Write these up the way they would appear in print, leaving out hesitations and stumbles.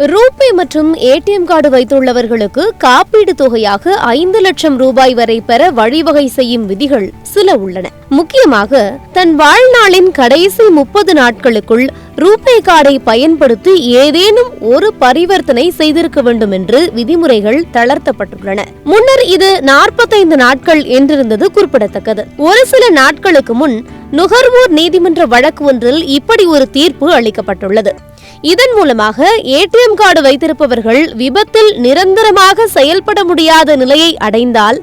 ரூபே மற்றும் ATM card வைத்துள்ளவர்களுக்கு காப்பீடு தொகையாக 5 லட்சம் ரூபாய் வரை பெற வழிவகை செய்யும் விதிகள் சில உள்ளன. முக்கியமாக தன் வாழ்நாளின் கடைசி 30 நாட்களுக்குள் ரூபே கார்டை பயன்படுத்தி ஏதேனும் ஒரு பரிவர்த்தனை செய்திருக்க வேண்டும் என்று விதிமுறைகள் தளர்த்தப்பட்டுள்ளன. முன்னர் இது 45 நாட்கள் என்றிருந்தது குறிப்பிடத்தக்கது. ஒரு சில நாட்களுக்கு முன் நுகர்வோர் நீதிமன்ற வழக்கு ஒன்றில் இப்படி ஒரு தீர்ப்பு அளிக்கப்பட்டுள்ளது. இதன் மூலமாக ஏடிஎம் கார்டு வைத்திருப்பவர்கள் விபத்தில் நிரந்தரமாக செயல்பட முடியாத நிலையை அடைந்தால்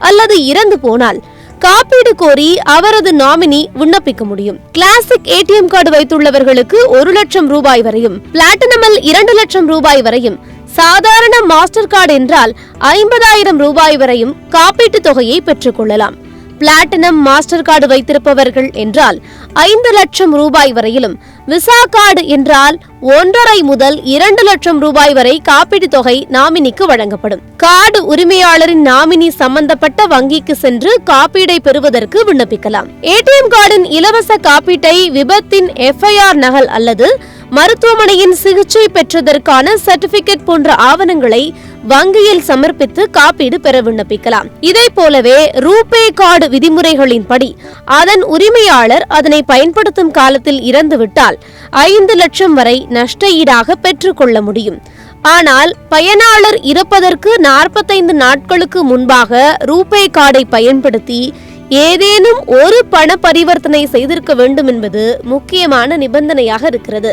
அல்லது இறந்து போனால் காப்பீடு கோரி அவரது நாமினி விண்ணப்பிக்க முடியும். கிளாசிக் ஏடிஎம் கார்டு வைத்துள்ளவர்களுக்கு 1 லட்சம் ரூபாய் வரையும், பிளாட்டினமில் 2 லட்சம் ரூபாய் வரையும், சாதாரண மாஸ்டர் கார்டு என்றால் 50,000 ரூபாய் வரையும் காப்பீட்டு தொகையை பெற்றுக் கொள்ளலாம். பிளாட்டினம் மாஸ்டர் கார்டு வைத்திருப்பவர்கள் என்றால் 5 லட்சம் ரூபாய் வரையிலும், விசா கார்டு என்றால் 1.5 முதல் 2 லட்சம் ரூபாய் வரை காப்பீடு தொகை நாமினிக்கு வழங்கப்படும். கார்டு உரிமையாளரின் நாமினி சம்பந்தப்பட்ட வங்கிக்கு சென்று காப்பீடை பெறுவதற்கு விண்ணப்பிக்கலாம். ஏடிஎம் கார்டின் இலவச காப்பீட்டை விபத்தின் FIR நகல் அல்லது மருத்துவமனையின் சிகிச்சை பெற்றதற்கான சர்டிபிகேட் போன்ற ஆவணங்களை வங்கியில் சமர்ப்பித்து காப்பீடு பெற விண்ணப்பிக்கலாம். இதை போலவே ரூபே கார்டு விதிமுறைகளின்படி அதன் உரிமையாளர் அதனை பயன்படுத்தும் காலத்தில் இறந்துவிட்டால் 5 லட்சம் வரை நஷ்ட ஈடாக பெற்றுக் கொள்ள முடியும். ஆனால் பயனாளர் இறப்பதற்கு 45 நாட்களுக்கு முன்பாக ரூபே கார்டை பயன்படுத்தி ஏதேனும் ஒரு பண பரிவர்த்தனை செய்திருக்க வேண்டும் என்பது முக்கியமான நிபந்தனையாக இருக்கிறது.